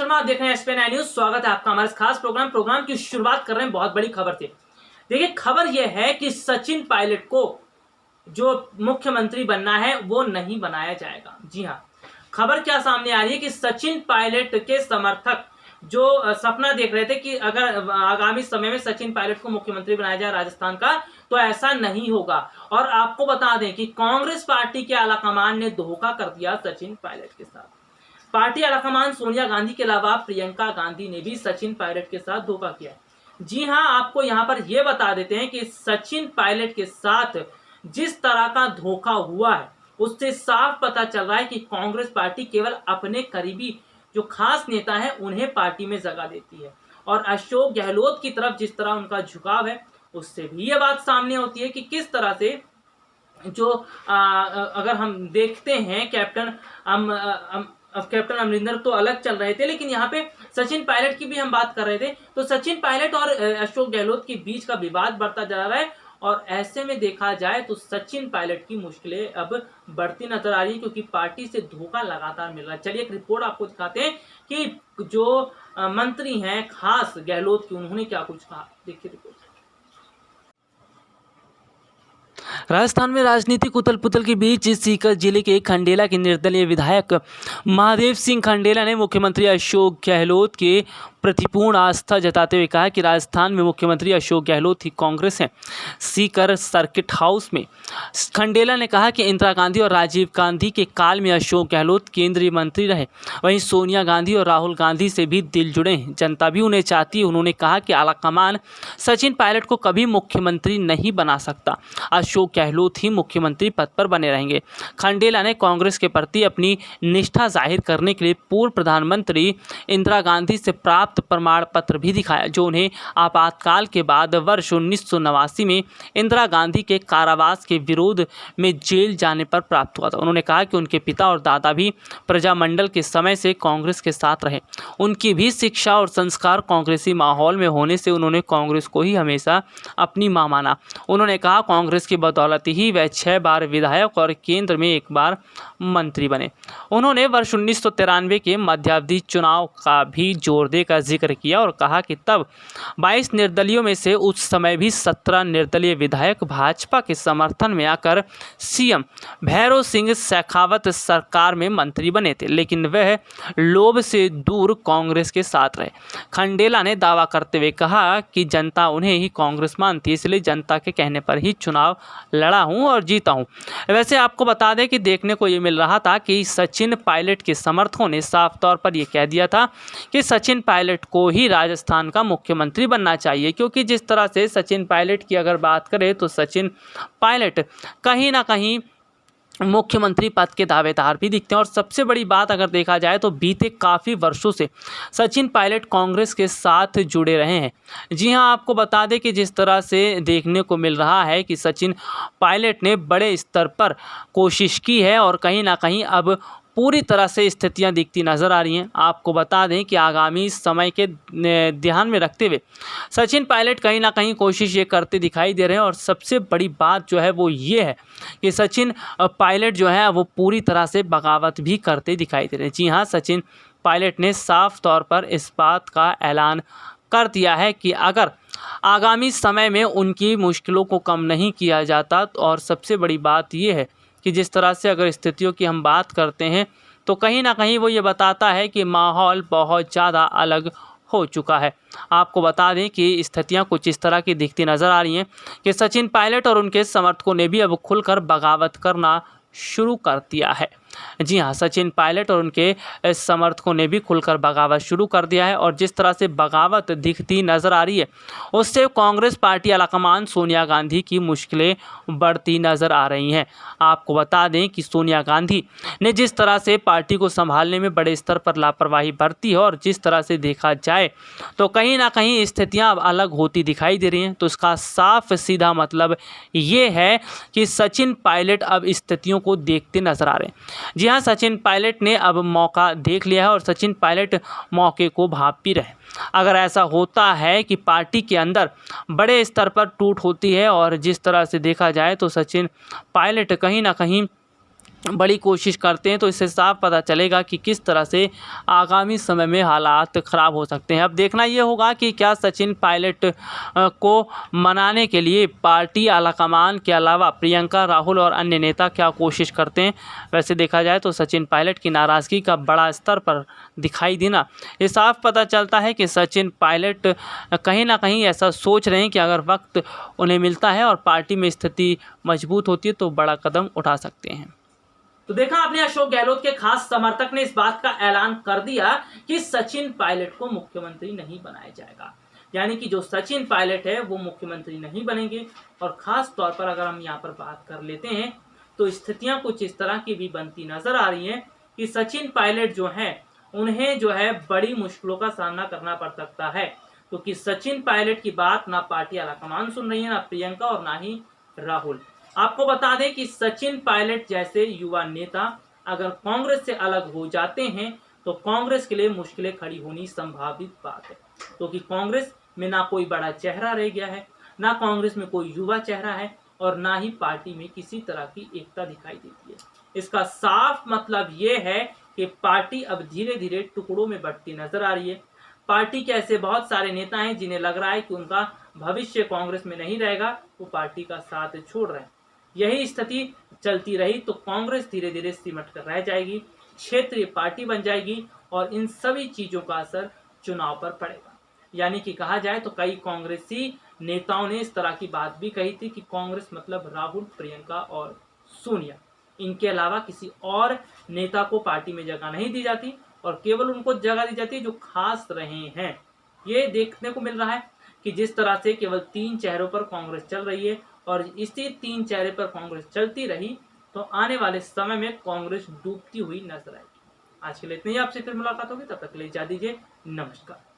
शर्मा, आप देख रहे हैं एसपीएन न्यूज। स्वागत है आपका हमारे खास प्रोग्राम की शुरुआत कर रहे हैं बहुत बड़ी खबर से। देखिए, खबर यह है कि सचिन पायलट को जो मुख्यमंत्री बनना है वो नहीं बनाया जाएगा। जी हाँ, खबर क्या सामने आ रही है कि सचिन पायलट के समर्थक जो सपना देख रहे थे कि अगर आगामी समय में सचिन पायलट को मुख्यमंत्री बनाया जाए राजस्थान का, तो ऐसा नहीं होगा। और आपको बता दें कि कांग्रेस पार्टी के आलाकमान ने धोखा कर दिया सचिन पायलट के साथ। पार्टी आलाकमान सोनिया गांधी के अलावा प्रियंका गांधी ने भी सचिन पायलट के साथ धोखा किया। जी हां, आपको यहां पर यह बता देते हैं कि सचिन पायलट के साथ जिस तरह का धोखा हुआ है उससे साफ पता चल रहा है कि कांग्रेस पार्टी केवल अपने करीबी जो खास नेता हैं उन्हें पार्टी में जगह देती है, और अशोक गहलोत की तरफ जिस तरह उनका झुकाव है उससे भी यह बात सामने होती है कि किस तरह से जो अगर हम देखते हैं कैप्टन अमरिंदर तो अलग चल रहे थे, लेकिन यहाँ पे सचिन पायलट की भी हम बात कर रहे थे। तो सचिन पायलट और अशोक गहलोत के बीच का विवाद बढ़ता जा रहा है, और ऐसे में देखा जाए तो सचिन पायलट की मुश्किलें अब बढ़ती नजर आ रही है, क्योंकि पार्टी से धोखा लगातार मिल रहा है। चलिए एक रिपोर्ट आपको दिखाते हैं कि जो मंत्री हैं खास गहलोत की, उन्होंने क्या कुछ कहा। देखिए रिपोर्ट। राजस्थान में राजनीतिक उथल पुथल के बीच सीकर जिले के खंडेला के निर्दलीय विधायक महादेव सिंह खंडेला ने मुख्यमंत्री अशोक गहलोत के प्रति पूर्ण आस्था जताते हुए कहा कि राजस्थान में मुख्यमंत्री अशोक गहलोत ही कांग्रेस हैं। सीकर सर्किट हाउस में खंडेला ने कहा कि इंदिरा गांधी और राजीव गांधी के काल में अशोक गहलोत केंद्रीय मंत्री रहे, वहीं सोनिया गांधी और राहुल गांधी से भी दिल जुड़े हैं, जनता भी उन्हें चाहती है। उन्होंने कहा कि आलाकमान सचिन पायलट को कभी मुख्यमंत्री नहीं बना सकता, अशोक गहलोत ही मुख्यमंत्री पद पर बने रहेंगे। खंडेला ने कांग्रेस के प्रति अपनी निष्ठा जाहिर करने के लिए पूर्व प्रधानमंत्री इंदिरा गांधी से प्राप्त प्रमाण पत्र भी दिखाया, जो उन्हें आपातकाल के बाद वर्ष 1989 में इंदिरा गांधी के कारावास के विरोध में जेल जाने पर प्राप्त हुआ था। उन्होंने कहा कि उनके पिता और दादा भी प्रजामंडल के समय से कांग्रेस के साथ रहे, उनकी भी शिक्षा और संस्कार कांग्रेसी माहौल में होने से उन्होंने कांग्रेस को ही हमेशा अपनी मां माना। उन्होंने कहा कांग्रेस की बदौलत ही वह 6 बार विधायक और केंद्र में 1 बार मंत्री बने। उन्होंने वर्ष 1993 के मध्यावधि चुनाव का भी जोर देकर जिक्र किया और कहा कि तब 22 निर्दलियों में से उस समय भी 17 निर्दलीय विधायक भाजपा के समर्थन में आकर सीएम भैरव सिंह शेखावत सरकार में मंत्री बने थे, लेकिन वह लोभ से दूर कांग्रेस के साथ रहे। खंडेला ने दावा करते हुए कहा कि जनता उन्हें ही कांग्रेस मानती है, इसलिए जनता के कहने पर ही चुनाव लड़ा हूं और जीता हूं। वैसे आपको बता दें कि देखने को ये मिल रहा था कि सचिन पायलट के समर्थकों ने साफ तौर पर यह कह दिया था कि सचिन पायलट को ही राजस्थान का मुख्यमंत्री बनना चाहिए, क्योंकि जिस तरह से सचिन पायलट की अगर बात करें तो सचिन पायलट कहीं ना कहीं मुख्यमंत्री पद के दावेदार भी दिखते हैं। और सबसे बड़ी बात अगर देखा जाए तो बीते काफ़ी वर्षों से सचिन पायलट कांग्रेस के साथ जुड़े रहे हैं। जी हां, आपको बता दें कि जिस तरह से देखने को मिल रहा है कि सचिन पायलट ने बड़े स्तर पर कोशिश की है और कहीं ना कहीं अब पूरी तरह से स्थितियां दिखती नज़र आ रही हैं। आपको बता दें कि आगामी समय के ध्यान में रखते हुए सचिन पायलट कहीं ना कहीं कोशिश ये करते दिखाई दे रहे हैं। और सबसे बड़ी बात जो है वो ये है कि सचिन पायलट जो है वो पूरी तरह से बगावत भी करते दिखाई दे रहे हैं। जी हाँ, सचिन पायलट ने साफ तौर पर इस बात का ऐलान कर दिया है कि अगर आगामी समय में उनकी मुश्किलों को कम नहीं किया जाता, और सबसे बड़ी बात ये है कि जिस तरह से अगर स्थितियों की हम बात करते हैं तो कहीं ना कहीं वो ये बताता है कि माहौल बहुत ज़्यादा अलग हो चुका है। आपको बता दें कि स्थितियां कुछ इस तरह की दिखती नज़र आ रही हैं कि सचिन पायलट और उनके समर्थकों ने भी अब खुलकर बगावत करना शुरू कर दिया है। जी हाँ, सचिन पायलट और उनके समर्थकों ने भी खुलकर बगावत शुरू कर दिया है, और जिस तरह से बगावत दिखती नज़र आ रही है उससे कांग्रेस पार्टी आलाकमान सोनिया गांधी की मुश्किलें बढ़ती नज़र आ रही हैं। आपको बता दें कि सोनिया गांधी ने जिस तरह से पार्टी को संभालने में बड़े स्तर पर लापरवाही बरती है, और जिस तरह से देखा जाए तो कहीं ना कहीं स्थितियाँ अब अलग होती दिखाई दे रही हैं, तो इसका साफ सीधा मतलब ये है कि सचिन पायलट अब स्थितियों को देखते नज़र आ रहे हैं। जी हाँ, सचिन पायलट ने अब मौका देख लिया है और सचिन पायलट मौके को भांप भी रहे। अगर ऐसा होता है कि पार्टी के अंदर बड़े स्तर पर टूट होती है, और जिस तरह से देखा जाए तो सचिन पायलट कहीं ना कहीं बड़ी कोशिश करते हैं तो इससे साफ पता चलेगा कि किस तरह से आगामी समय में हालात ख़राब हो सकते हैं। अब देखना ये होगा कि क्या सचिन पायलट को मनाने के लिए पार्टी आलाकमान के अलावा प्रियंका, राहुल और अन्य नेता क्या कोशिश करते हैं। वैसे देखा जाए तो सचिन पायलट की नाराज़गी का बड़ा स्तर पर दिखाई देना, ये साफ पता चलता है कि सचिन पायलट कहीं ना कहीं ऐसा सोच रहे हैं कि अगर वक्त उन्हें मिलता है और पार्टी में स्थिति मजबूत होती है तो बड़ा कदम उठा सकते हैं। तो देखा आपने, अशोक गहलोत के खास समर्थक ने इस बात का ऐलान कर दिया कि सचिन पायलट को मुख्यमंत्री नहीं बनाया जाएगा, यानी कि जो सचिन पायलट है वो मुख्यमंत्री नहीं बनेंगे। और खास तौर पर अगर हम यहाँ पर बात कर लेते हैं तो स्थितियां कुछ इस तरह की भी बनती नजर आ रही हैं कि सचिन पायलट जो है उन्हें जो है बड़ी मुश्किलों का सामना करना पड़ सकता है, क्योंकि सचिन पायलट की बात ना पार्टी आलाकमान सुन रही है, ना प्रियंका और ना ही राहुल। आपको बता दें कि सचिन पायलट जैसे युवा नेता अगर कांग्रेस से अलग हो जाते हैं तो कांग्रेस के लिए मुश्किलें खड़ी होनी संभावित बात है, क्योंकि कांग्रेस में ना कोई बड़ा चेहरा रह गया है, ना कांग्रेस में कोई युवा चेहरा है और ना ही पार्टी में किसी तरह की एकता दिखाई देती है। इसका साफ मतलब ये है कि पार्टी अब धीरे धीरे टुकड़ों में बढ़ती नजर आ रही है। पार्टी के ऐसे बहुत सारे नेता हैं जिन्हें लग रहा है कि उनका भविष्य कांग्रेस में नहीं रहेगा, वो पार्टी का साथ छोड़ रहे हैं। यही स्थिति चलती रही तो कांग्रेस धीरे धीरे सिमट कर रह जाएगी, क्षेत्रीय पार्टी बन जाएगी और इन सभी चीजों का असर चुनाव पर पड़ेगा। यानी कि कहा जाए तो कई कांग्रेसी नेताओं ने इस तरह की बात भी कही थी कि कांग्रेस मतलब राहुल, प्रियंका और सोनिया, इनके अलावा किसी और नेता को पार्टी में जगह नहीं दी जाती और केवल उनको जगह दी जाती है जो खास रहे हैं। ये देखने को मिल रहा है कि जिस तरह से केवल 3 चेहरों पर कांग्रेस चल रही है और इसी 3 चेहरे पर कांग्रेस चलती रही तो आने वाले समय में कांग्रेस डूबती हुई नजर आएगी। आज के लिए इतनी ही, आपसे फिर मुलाकात होगी, तब तक के लिए इजाजत दीजिए, नमस्कार।